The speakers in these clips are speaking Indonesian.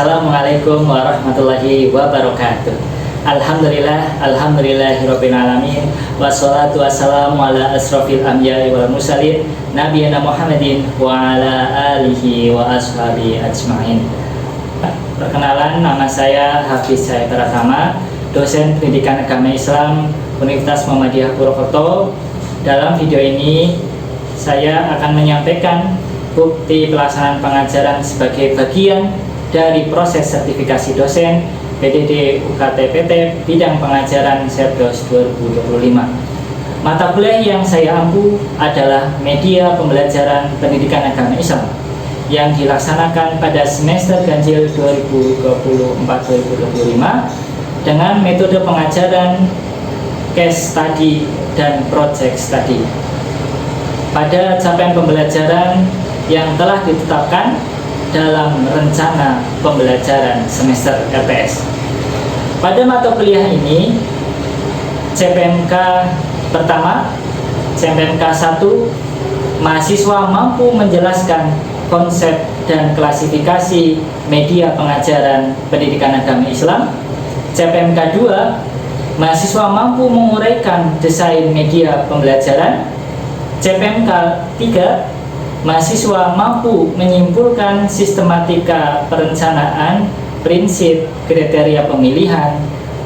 Assalamualaikum warahmatullahi wabarakatuh. Alhamdulillahirabbil alamin. Wassalatu wassalamu ala asrofil anbiya'i wal mursalin nabiyina Muhammadin wa ala alihi wa ashabihi ajmain. Perkenalan, nama saya Hafiz Syahid Pratama, dosen pendidikan agama Islam Universitas Muhammadiyah Purwokerto. Dalam video ini saya akan menyampaikan bukti pelaksanaan pengajaran sebagai bagian dari proses sertifikasi dosen PDD UKT-PT bidang pengajaran Serdos 2025. Mata kuliah yang saya ampu adalah media pembelajaran pendidikan agama Islam yang dilaksanakan pada semester ganjil 2024-2025 dengan metode pengajaran case study dan project study. Pada capaian pembelajaran yang telah ditetapkan dalam rencana pembelajaran semester LPS. Pada mata kuliah ini, CPMK pertama, CPMK 1, mahasiswa mampu menjelaskan konsep dan klasifikasi media pengajaran pendidikan agama Islam. CPMK 2, mahasiswa mampu menguraikan desain media pembelajaran. CPMK 3, mahasiswa mampu menyimpulkan sistematika perencanaan, prinsip, kriteria pemilihan,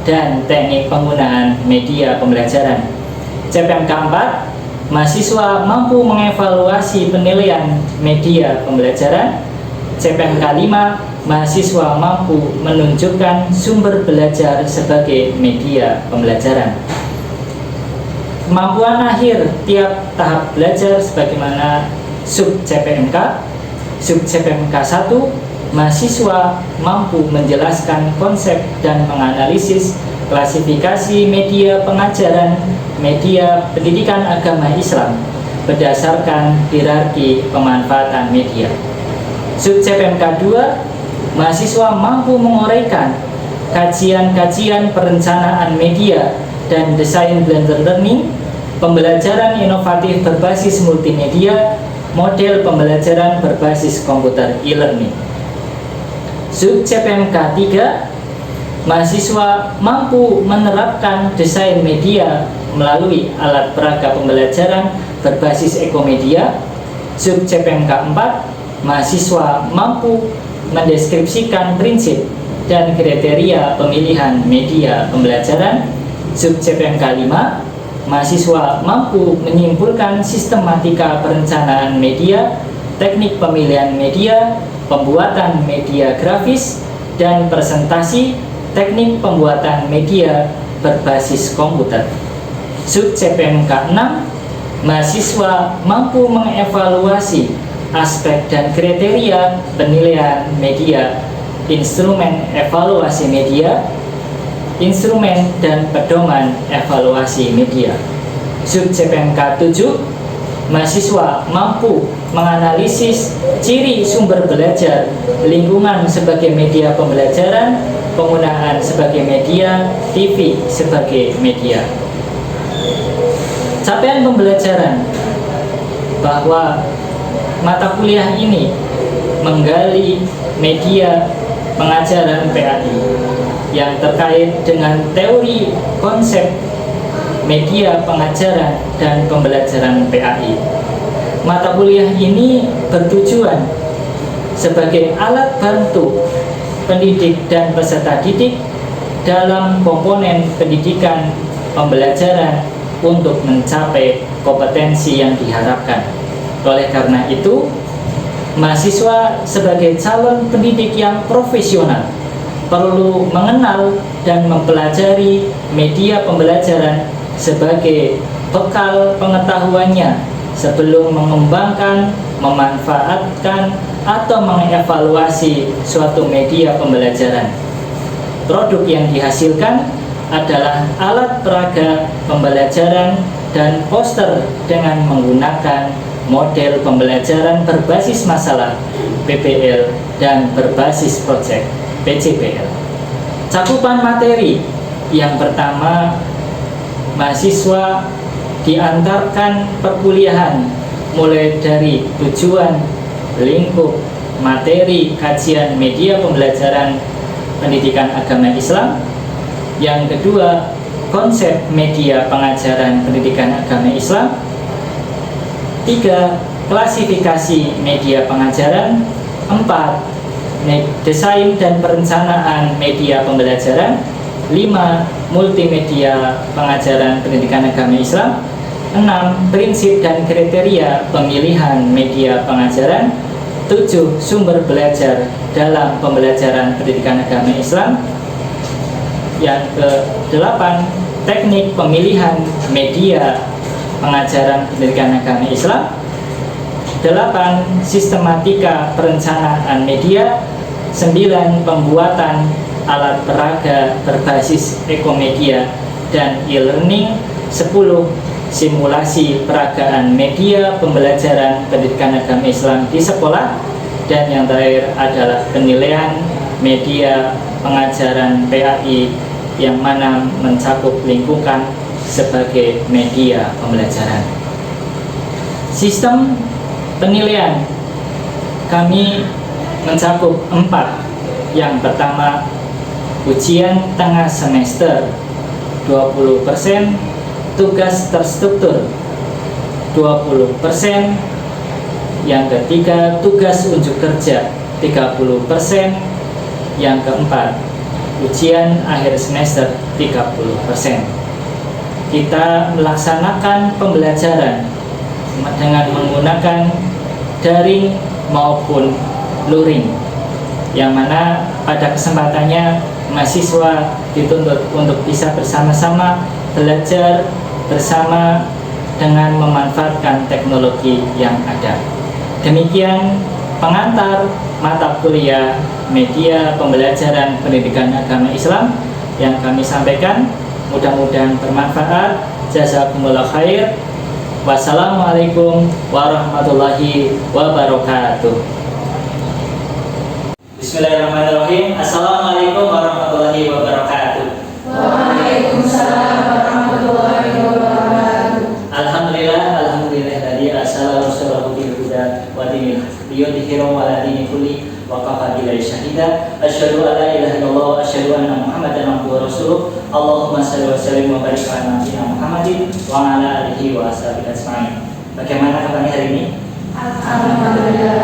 dan teknik penggunaan media pembelajaran. CPMK 4, mahasiswa mampu mengevaluasi penilaian media pembelajaran. CPMK 5, mahasiswa mampu menunjukkan sumber belajar sebagai media pembelajaran. Kemampuan akhir tiap tahap belajar sebagaimana sub CPMK. Sub CPMK 1, mahasiswa mampu menjelaskan konsep dan menganalisis klasifikasi media pengajaran media pendidikan agama Islam berdasarkan hierarki pemanfaatan media. Sub CPMK 2, mahasiswa mampu menguraikan kajian-kajian perencanaan media dan desain blended learning, pembelajaran inovatif berbasis multimedia, model pembelajaran berbasis komputer e-learning. Sub CPMK 3, mahasiswa mampu menerapkan desain media melalui alat peraga pembelajaran berbasis ekomedia. Sub CPMK 4, mahasiswa mampu mendeskripsikan prinsip dan kriteria pemilihan media pembelajaran. Sub CPMK 5, mahasiswa mampu menyimpulkan sistematika perencanaan media, teknik pemilihan media, pembuatan media grafis, dan presentasi, teknik pembuatan media berbasis komputer. Sub CPMK 6, mahasiswa mampu mengevaluasi aspek dan kriteria penilaian media, instrumen evaluasi media, instrumen dan pedoman evaluasi media. Sub CPMK 7, mahasiswa mampu menganalisis ciri sumber belajar, lingkungan sebagai media pembelajaran, penggunaan sebagai media, TV sebagai media. Capaian pembelajaran bahwa mata kuliah ini menggali media pengajaran PAI yang terkait dengan teori konsep media pengajaran dan pembelajaran PAI. Mata kuliah ini bertujuan sebagai alat bantu pendidik dan peserta didik dalam komponen pendidikan pembelajaran untuk mencapai kompetensi yang diharapkan. Oleh karena itu, mahasiswa sebagai calon pendidik yang profesional perlu mengenal dan mempelajari media pembelajaran sebagai bekal pengetahuannya sebelum mengembangkan, memanfaatkan, atau mengevaluasi suatu media pembelajaran. Produk yang dihasilkan adalah alat peraga pembelajaran dan poster dengan menggunakan model pembelajaran berbasis masalah PBL dan berbasis project PCBL. Cakupan materi yang pertama, mahasiswa diantarkan perkuliahan mulai dari tujuan, lingkup, materi kajian media pembelajaran pendidikan agama Islam. Yang kedua, konsep media pengajaran pendidikan agama Islam. 3, klasifikasi media pengajaran. 4, desain dan perencanaan media pembelajaran. 5, multimedia pengajaran pendidikan agama Islam. 6, prinsip dan kriteria pemilihan media pengajaran. 7, sumber belajar dalam pembelajaran pendidikan agama Islam. Yang ke-8, teknik pemilihan media pengajaran pendidikan agama Islam. 8, sistematika perencanaan media. 9, pembuatan alat peraga berbasis ekomedia dan e-learning. 10, simulasi peragaan media pembelajaran pendidikan agama Islam di sekolah. Dan yang terakhir adalah penilaian media pengajaran PAI yang mana mencakup lingkungan sebagai media pembelajaran. Sistem penilaian kami mencakup 4. Yang pertama, ujian tengah semester 20%, tugas terstruktur 20%. Yang ketiga, tugas unjuk kerja 30%. Yang keempat, ujian akhir semester 30%. Kita melaksanakan pembelajaran dengan menggunakan daring maupun luring, yang mana pada kesempatannya mahasiswa dituntut untuk bisa bersama-sama belajar bersama dengan memanfaatkan teknologi yang ada. Demikian pengantar mata kuliah media pembelajaran pendidikan agama Islam yang kami sampaikan. Mudah-mudahan bermanfaat. Jazakumullah khair. Wassalamualaikum warahmatullahi wabarakatuh. Bismillahirrahmanirrahim. Assalamualaikum warahmatullahi wabarakatuh. Waalaikumsalam warahmatullahi wabarakatuh. Alhamdulillah tadi assalamu rasulahu bil huda wa dinil liyudhhirahu ala dini kulli wa kafa billahi syahida. Asyhadu an la ilaha illallah wa asyhadu anna Muhammadan abduhu wa rasuluh. Allahumma shalli wa sallim wa barik ala nabiyyina Muhammadin wa ala alihi wa ashabihi ajmain. Bagaimana kabarnya hari ini? Alhamdulillah.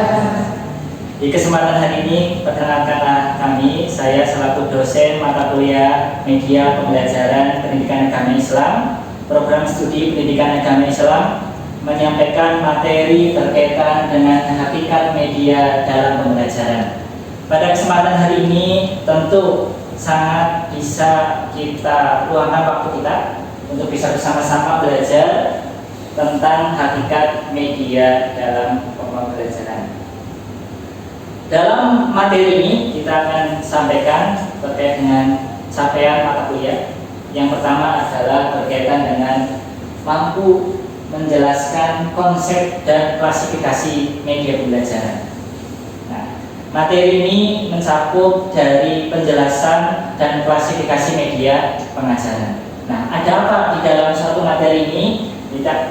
Di kesempatan hari ini, perkenalkanlah kami, saya selaku dosen mata kuliah media pembelajaran pendidikan agama Islam, program studi pendidikan agama Islam, menyampaikan materi berkaitan dengan hakikat media dalam pembelajaran. Pada kesempatan hari ini, tentu sangat bisa kita luangkan waktu kita untuk bisa bersama-sama belajar tentang hakikat media dalam pembelajaran. Dalam materi ini kita akan sampaikan terkait dengan capaian mata kuliah. Yang pertama adalah berkaitan dengan mampu menjelaskan konsep dan klasifikasi media pembelajaran. Nah, materi ini mencakup dari penjelasan dan klasifikasi media pengajaran. Nah, ada apa di dalam suatu materi ini?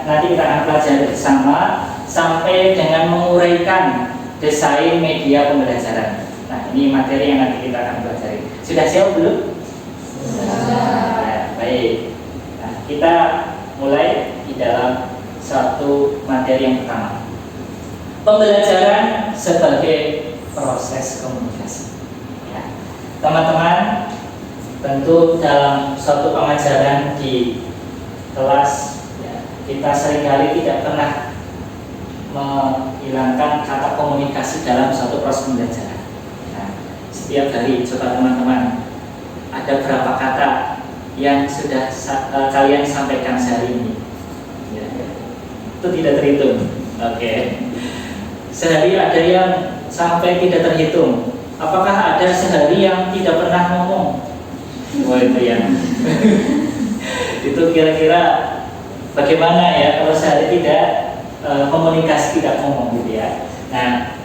Nanti kita akan pelajari bersama sampai dengan menguraikan desain media pembelajaran. Nah, ini materi yang nanti kita akan pelajari. Sudah siap belum? Sudah. Baik. Nah, kita mulai di dalam satu materi yang pertama. Pembelajaran sebagai proses komunikasi. Ya. Teman-teman, tentu dalam suatu pengajaran di kelas, ya, kita seringkali tidak pernah menghilangkan kata komunikasi dalam suatu proses pembelajaran. Nah, setiap hari coba teman-teman, ada berapa kata yang sudah kalian sampaikan sehari ini? Ya, itu tidak terhitung. Oke. Sehari ada yang sampai tidak terhitung. Apakah ada sehari yang tidak pernah ngomong? Oh, itu ya. Itu kira-kira bagaimana ya kalau sehari tidak komunikasi, tidak ngomong gitu ya. Nah,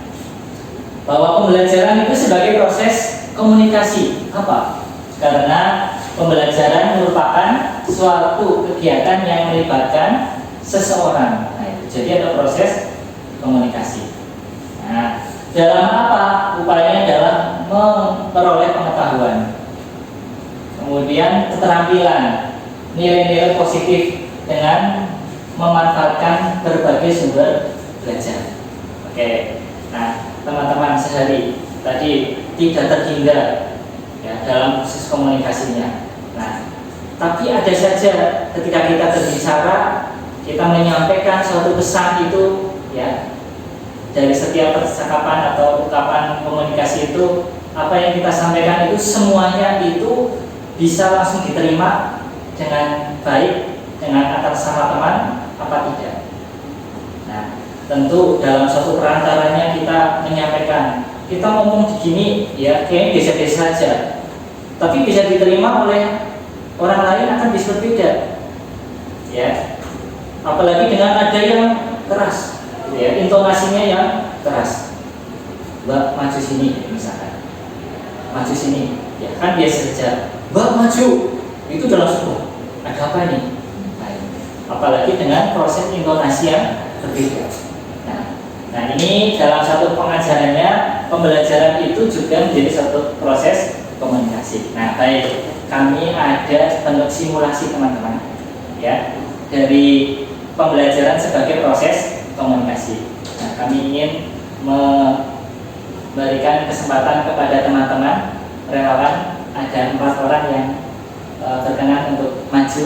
bahwa pembelajaran itu sebagai proses komunikasi. Apa? Karena pembelajaran merupakan suatu kegiatan yang melibatkan seseorang. Nah, itu jadi ada proses komunikasi. Nah, Dalam apa? Upayanya adalah memperoleh pengetahuan, kemudian keterampilan, nilai-nilai positif dengan memanfaatkan berbagai sumber belajar. Oke, nah teman-teman sehari tadi tidak terhingga ya dalam proses komunikasinya. Nah, tapi ada saja ketika kita berbicara, kita menyampaikan suatu pesan itu ya, dari setiap percakapan atau ungkapan komunikasi itu, apa yang kita sampaikan itu semuanya itu bisa langsung diterima dengan baik dengan antar sama teman apa tidak. Nah, tentu dalam suatu perantaranya kita menyampaikan, kita ngomong begini ya kayaknya biasa-biasa saja, tapi bisa diterima oleh orang lain akan bisa berbeda ya, apalagi dengan nada yang keras ya, intonasinya yang keras. Mbak maju sini misalkan, maju sini ya kan biasa saja, Mbak maju, itu udah langsung ada apa ini? Nah, apalagi dengan proses intonasi yang berbeda. Nah ini dalam satu pengajarannya, pembelajaran itu juga menjadi satu proses komunikasi. Nah baik, kami ada bentuk simulasi teman-teman ya, dari pembelajaran sebagai proses komunikasi. Nah kami ingin memberikan kesempatan kepada teman-teman relawan, ada 4 orang yang berkenan untuk maju.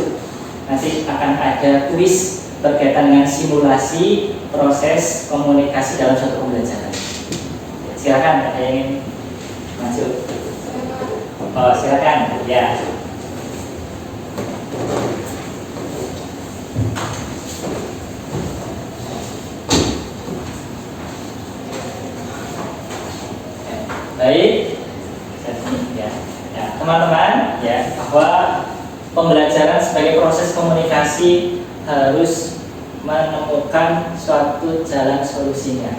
Nanti akan ada kuis berkaitan dengan simulasi proses komunikasi dalam suatu pembelajaran. Silakan, ada yang ingin maju? Oh, silakan ya. Baik, ya, teman-teman ya, bahwa pembelajaran sebagai proses komunikasi harus menemukan suatu jalan solusinya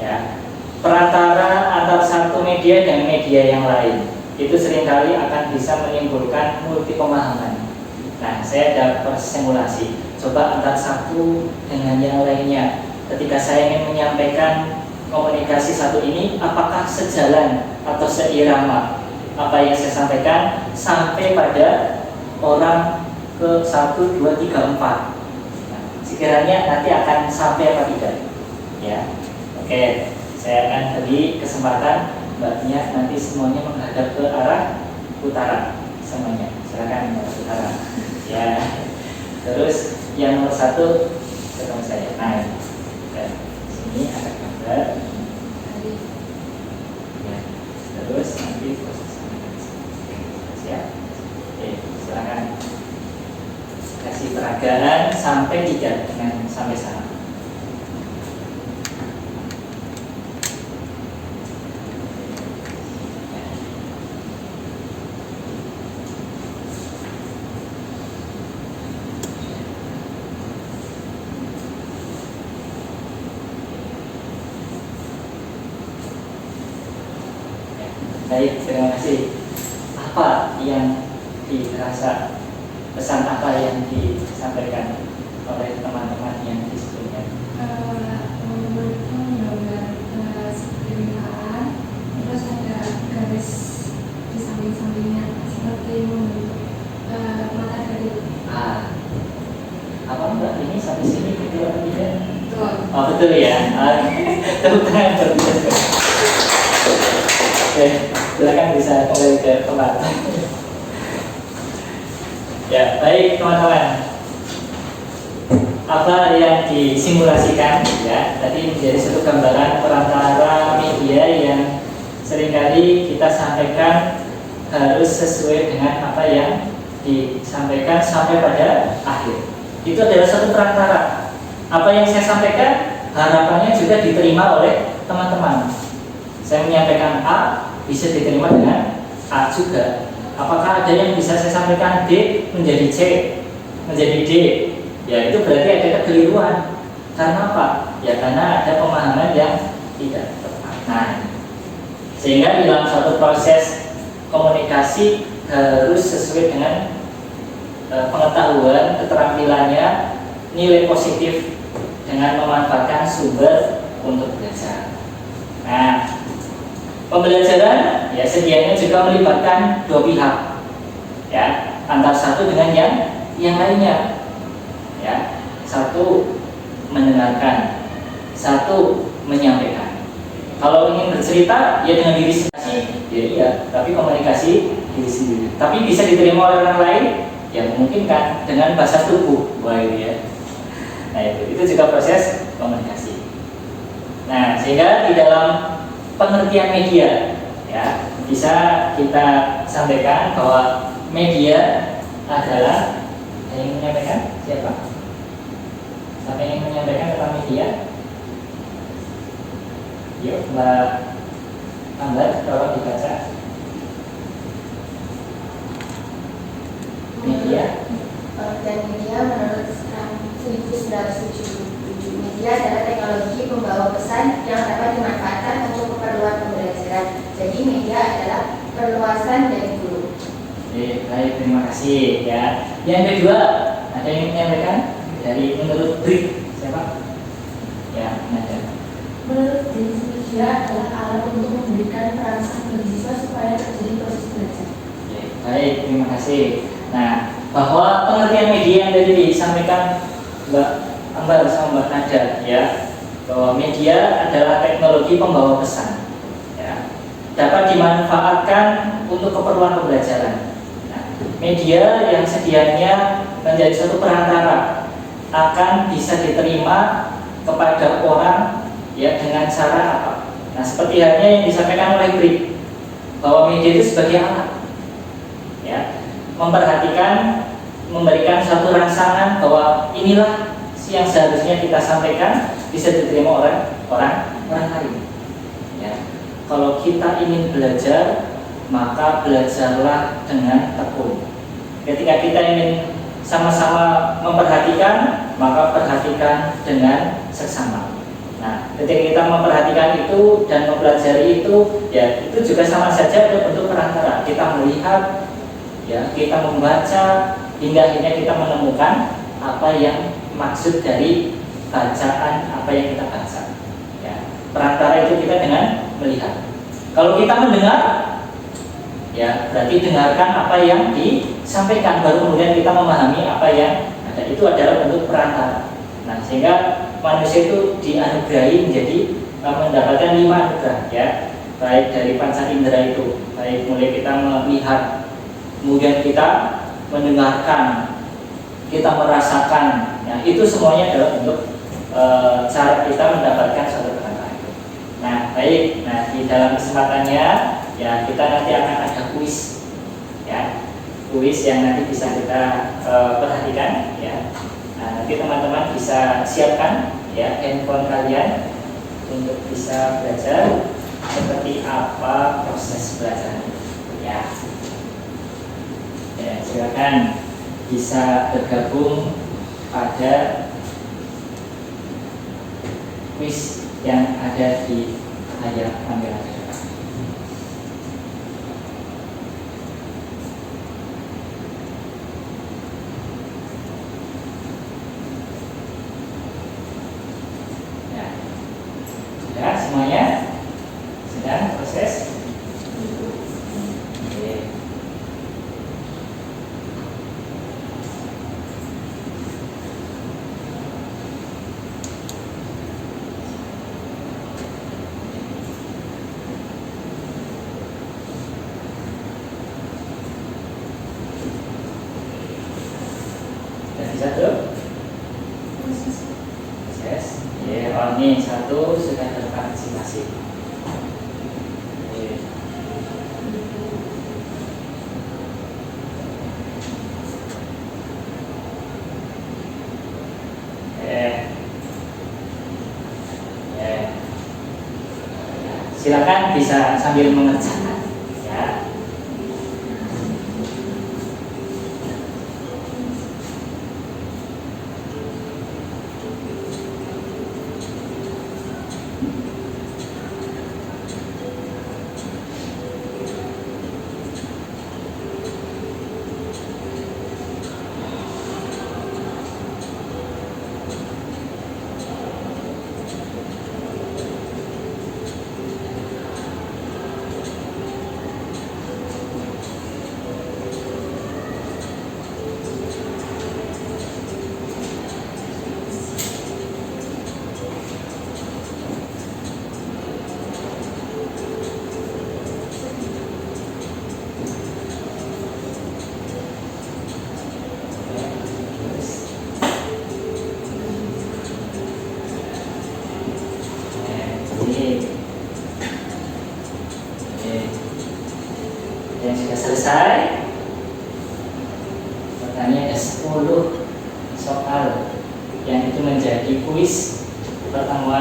ya. Perantara antar satu media dan media yang lain itu seringkali akan bisa menimbulkan multi pemahaman. Nah, saya ada proses simulasi. Coba antar satu dengan yang lainnya. Ketika saya ingin menyampaikan komunikasi satu ini, apakah sejalan atau seirama apa yang saya sampaikan sampai pada orang ke 1, 2, 3, 4. Nah, sekiranya nanti akan sampai apa tidak ya. Oke, saya akan beri kesempatan mbaknya nanti semuanya menghadap ke arah utara semuanya. Silakan menghadap utara ya. Terus yang nomor 1 ketemu saya. Nah, sini ada gambar ya. Terus nanti proses ya. Oke, silakan kasih peragaan sampai 3 dengan sampai sana. Baik, terima kasih. Apa yang dirasa, pesan apa yang disampaikan oleh teman-teman yang di sebelumnya? Teman-teman itu menggambar seperti lingkaran, terus ada garis di samping-sampingnya seperti membentuk mata dari. Apa mbak ini sampai sini betul atau tidak? Betul. Oh betul ya. Tepuk tangan betul. Oke, silakan bisa kembali ke tempat. Ya, baik teman-teman. Apa yang disimulasikan ya tadi menjadi satu gambaran perantara media yang seringkali kita sampaikan harus sesuai dengan apa yang disampaikan sampai pada akhir. Itu adalah satu perantara. Apa yang saya sampaikan harapannya juga diterima oleh teman-teman. Saya menyampaikan A, bisa diterima dengan A juga. Apakah ada yang bisa saya sampaikan D menjadi C, menjadi D? Ya itu berarti ada kekeliruan. Karena apa? Ya karena ada pemahaman yang tidak tepat. Nah, sehingga dalam satu proses komunikasi harus sesuai dengan pengetahuan, keterampilannya, nilai positif dengan memanfaatkan sumber untuk belajar. Nah, Pembelajaran ya sedianya juga melibatkan dua pihak, ya, antara satu dengan yang lainnya, ya. Satu mendengarkan, satu menyampaikan. Kalau ingin bercerita ya dengan diri sendiri, ya iya, tapi komunikasi diri sendiri. Tapi bisa diterima oleh orang lain, ya memungkinkan dengan bahasa tubuh, wah itu ya. Nah itu juga proses komunikasi. Nah sehingga di dalam pengertian media, ya bisa kita sampaikan bahwa media adalah yang menyampaikan siapa? Siapa yang menyampaikan tentang media? Yuk Mbak Ambar, tolong dibaca. Media. Dan media menurut 1977, media adalah teknologi pembawa pesan yang dapat dimanfaatkan untuk keperluan pembelajaran. Jadi media adalah perluasan dari guru. Oke, baik, terima kasih ya. Yang kedua, ada yang menyampaikan dari menurut BRIC siapa? Ya, ada. Menurut definisi media adalah alat untuk memberikan perasaan bagi siswa supaya terjadi proses belajar. Oke, baik, terima kasih. Nah, bahwa pengertian media yang tadi disampaikan Mbak Ambar sama Mbak Nada, ya, bahwa media adalah teknologi pembawa pesan, ya, dapat dimanfaatkan untuk keperluan pembelajaran. Nah, media yang sedianya menjadi suatu perantara akan bisa diterima kepada orang, ya, dengan cara apa? Nah, seperti halnya yang disampaikan oleh BRIC, bahwa media itu sebagai alat, ya, memperhatikan, memberikan satu rangsangan bahwa inilah yang seharusnya kita sampaikan bisa diterima oleh orang lain. Ya. Kalau kita ingin belajar, maka belajarlah dengan tekun. Ketika kita ingin sama-sama memperhatikan, maka perhatikan dengan seksama. Nah, ketika kita memperhatikan itu dan mempelajari itu, ya itu juga sama saja bentuk perantara. Kita melihat, ya, kita membaca hingga akhirnya kita menemukan apa yang maksud dari bacaan apa yang kita baca. Ya, perantara itu kita dengan melihat. Kalau kita mendengar, ya berarti dengarkan apa yang disampaikan, baru kemudian kita memahami apa yang ada. Itu adalah bentuk perantara. Nah, sehingga manusia itu dianugerahi menjadi mendapatkan 5 anugerah, ya, baik dari panca indera itu, baik mulai kita melihat, kemudian kita mendengarkan, kita merasakan, ya, itu semuanya adalah bentuk cara kita mendapatkan suatu perantara itu. Nah, baik, nah di dalam kesempatannya, ya kita nanti akan ada kuis, ya, kuis yang nanti bisa kita perhatikan, ya. Nah, nanti teman-teman bisa siapkan, ya, handphone kalian untuk bisa belajar seperti apa proses belajar, ya. Ya, silakan bisa bergabung pada kuis yang ada di layar kamera depan. Ya, sudah semuanya? Sudah proses? Oke. Satu proses, ya, oh ini satu sudah terpartisipasi. Oke. Silakan bisa sambil mengerjakan, ya.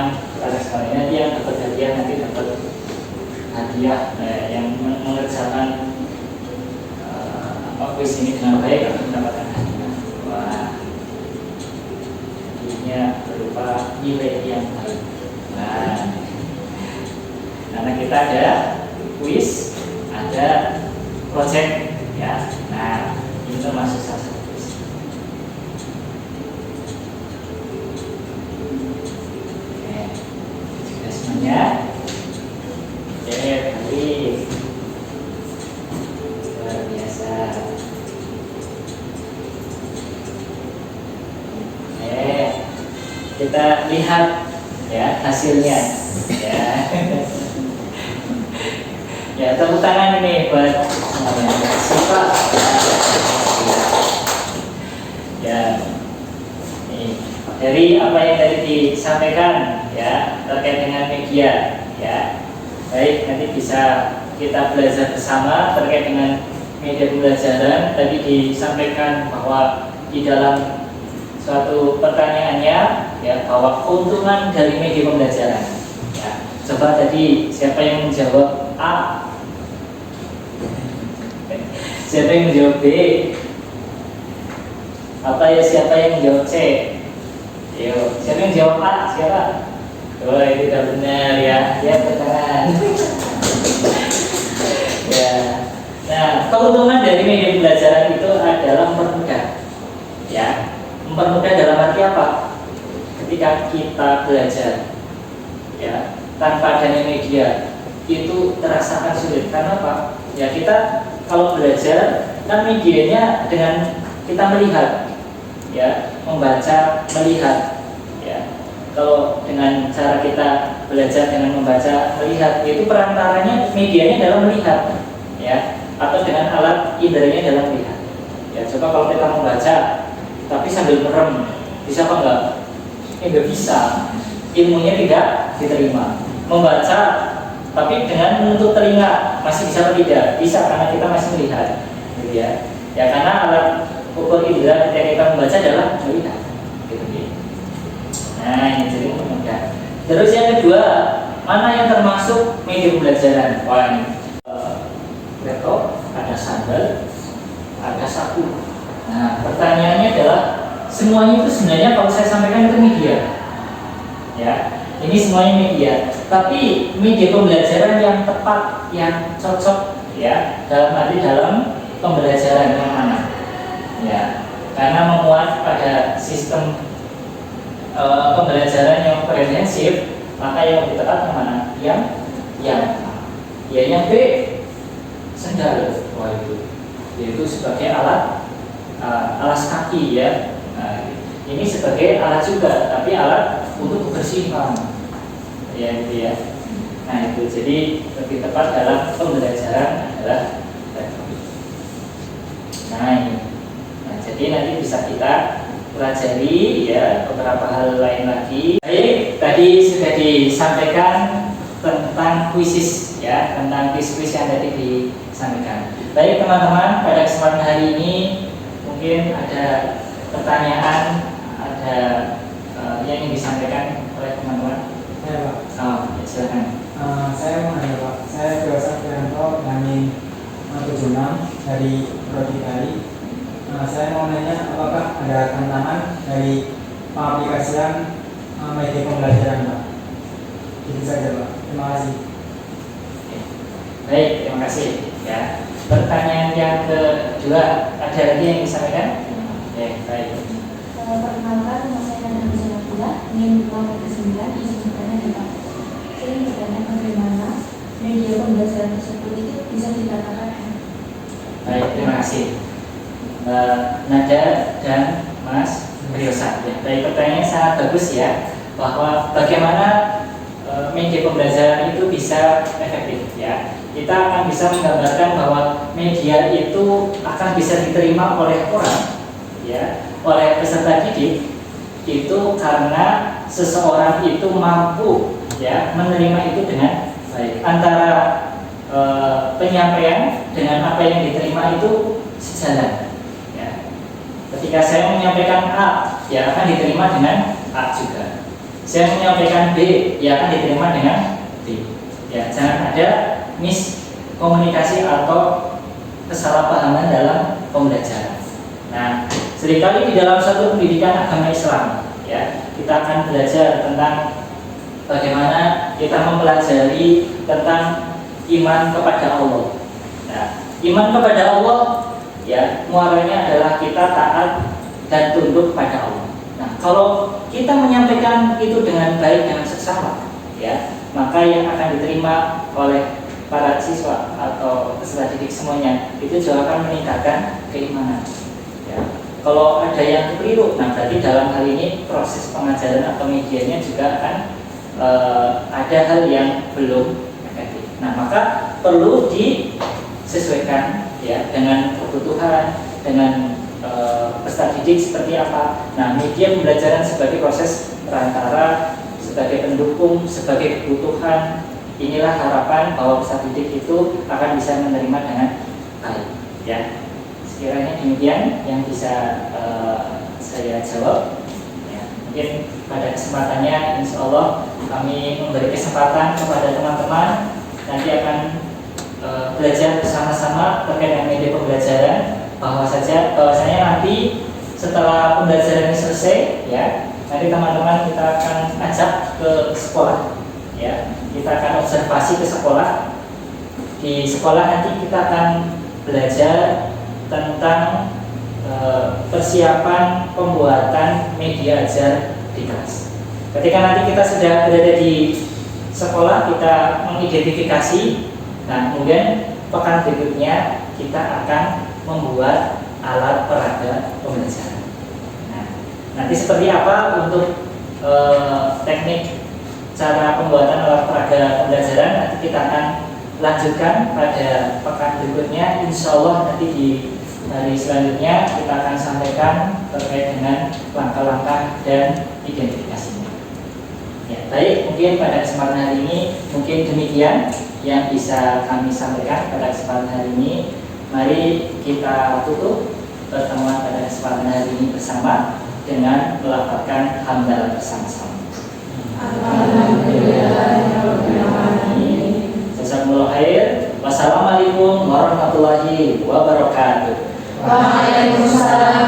teman-teman kelas sekalian, nanti yang dapat hadiah yang mengerjakan kuis ini dengan baik akan mendapatkan hadiah. Wah, hadiahnya berupa nilai yang baik. Nah, karena kita ada kuis, ada project ya. Nah, ini termasuk salah satu kuis. Oke, sudah semuanya. Oke, baik. Luar biasa. Oke, kita lihat ya hasilnya ya. Ya, tepuk tangan ini buat Siva. Ya, nih, dari apa yang tadi disampaikan ya terkait dengan media ya. Baik, nanti bisa kita belajar bersama terkait dengan media pembelajaran. Tadi disampaikan bahwa di dalam suatu pertanyaannya ya bahwa keuntungan dari media pembelajaran. Ya, coba tadi siapa yang menjawab A? Siapa yang menjawab B? Atau ya siapa yang menjawab C? Yo, siapa yang menjawab A? Siapa? Oh, itu sudah benar ya. Ya, benar. Ya. Nah, keuntungan dari media pembelajaran itu adalah mempermudah. Ya, mempermudah dalam arti apa? Ketika kita belajar, ya, tanpa adanya media itu terasakan sulit. Karena apa? Ya, kita kalau belajar kan medianya dengan kita melihat, ya, membaca, melihat, ya. Kalau dengan cara kita belajar dengan membaca, melihat, itu perantaranya medianya dalam melihat, ya, atau dengan alat inderanya dalam melihat. Ya, coba kalau kita membaca tapi sambil merem, bisa apa enggak? Enggak bisa. Ilmunya tidak diterima. Membaca tapi dengan menutup telinga masih bisa atau tidak? Bisa, karena kita masih melihat, gitu ya. Ya, karena alat ukur indera ketika kita membaca adalah melihat, gitu ya. Nah, ini jadi mempermudah. Terus yang kedua, mana yang termasuk media pembelajaran? Wah, ini laptop, ada sandal, ada sapu. Nah, pertanyaannya adalah semuanya itu sebenarnya kalau saya sampaikan itu media, ya. Ini semuanya media, tapi media pembelajaran yang tepat, yang cocok, ya, dalam pembelajaran yang mana, ya, karena memuat pada sistem pembelajaran yang komprehensif, maka yang lebih tepat yang mana? Yang B, sendal, wah itu, yaitu sebagai alas kaki, ya. Nah, ini sebagai alat juga, tapi alat untuk kebersihan, ya, gitu ya. Nah, itu jadi lebih tepat dalam pembelajaran adalah teknologi. Nah, ini. Nah, jadi nanti bisa kita pelajari ya beberapa hal lain lagi. Baik, tadi sudah disampaikan tentang kuisis, ya, tentang kuis-kuis yang tadi disampaikan. Baik teman-teman, pada kesempatan hari ini mungkin ada pertanyaan, ada yang ingin disampaikan oleh teman-teman. Ya, Pak. Oh, ya, silakan. Saya mau nanya, Pak. Saya Yosa Prianto, NAMI 76 dari Prodi TAI. Saya mau nanya, apakah ada tantangan dari pengaplikasian media pembelajaran, Pak? Itu saja, Pak. Terima kasih. Baik, terima kasih. Ya. Pertanyaan yang kedua, ada lagi yang disampaikan? Oke, baik. Perkenalkan, nama saya Nana Nabila, NIM 9, izin bertanya di Pak. Saya ingin bertanya bagaimana media pembelajaran tersebut itu bisa dikatakan. Baik, terima kasih. Nada dan Mas Riosa. Ya, baik, pertanyaannya sangat bagus ya, bahwa bagaimana media pembelajaran itu bisa efektif, ya. Kita akan bisa menggambarkan bahwa media itu akan bisa diterima oleh orang, ya, oleh peserta didik itu karena seseorang itu mampu, ya, menerima itu dengan baik. Antara penyampaian dengan apa yang diterima itu sejalan, ya. Ketika saya menyampaikan A, ya akan diterima dengan A juga. Saya menyampaikan B, ya akan diterima dengan B. Ya, jangan ada miskomunikasi atau kesalahpahaman dalam pembelajaran. Nah, seringkali di dalam satu pendidikan agama Islam, ya, kita akan belajar tentang bagaimana kita mempelajari tentang iman kepada Allah. Nah, iman kepada Allah, ya, muaranya adalah kita taat dan tunduk pada Allah. Nah, kalau kita menyampaikan itu dengan baik dengan seksama, ya, maka yang akan diterima oleh para siswa atau peserta didik semuanya itu juga akan meningkatkan keimanan. Ya. Kalau ada yang keliru, nah berarti dalam hal ini proses pengajaran atau medianya juga akan ada hal yang belum efektif. Nah, maka perlu disesuaikan, ya, dengan kebutuhan, dengan peserta didik seperti apa. Nah, media pembelajaran sebagai proses perantara, sebagai pendukung, sebagai kebutuhan. Inilah harapan bahwa peserta didik itu akan bisa menerima dengan baik. Ya, sekiranya demikian yang bisa saya jawab. Ya, mungkin pada kesempatannya, insya Allah kami memberi kesempatan kepada teman-teman nanti akan belajar bersama-sama terkait dengan media pembelajaran. Bahwasanya nanti setelah pembelajaran ini selesai, ya, nanti teman-teman kita akan ajak ke sekolah, ya, kita akan observasi ke sekolah. Di sekolah nanti kita akan belajar tentang persiapan pembuatan media ajar di kelas. Ketika nanti kita sudah berada di sekolah, kita mengidentifikasi. Nah, kemudian pekan berikutnya kita akan membuat alat peraga pembelajaran. Nah, nanti seperti apa untuk teknik cara pembuatan alat peraga pembelajaran nanti kita akan lanjutkan pada pekan berikutnya. Insya Allah nanti di hari selanjutnya kita akan sampaikan terkait dengan langkah-langkah dan identifikasinya. Ya, baik, mungkin pada kesempatan hari ini mungkin demikian yang bisa kami sampaikan pada kesempatan hari ini. Mari kita tutup pertemuan pada kesempatan hari ini bersama dengan melafalkan hamdalah bersama-sama. Jazakumullah khair. Wassalamualaikum warahmatullahi wabarakatuh. Waalaikumsalam.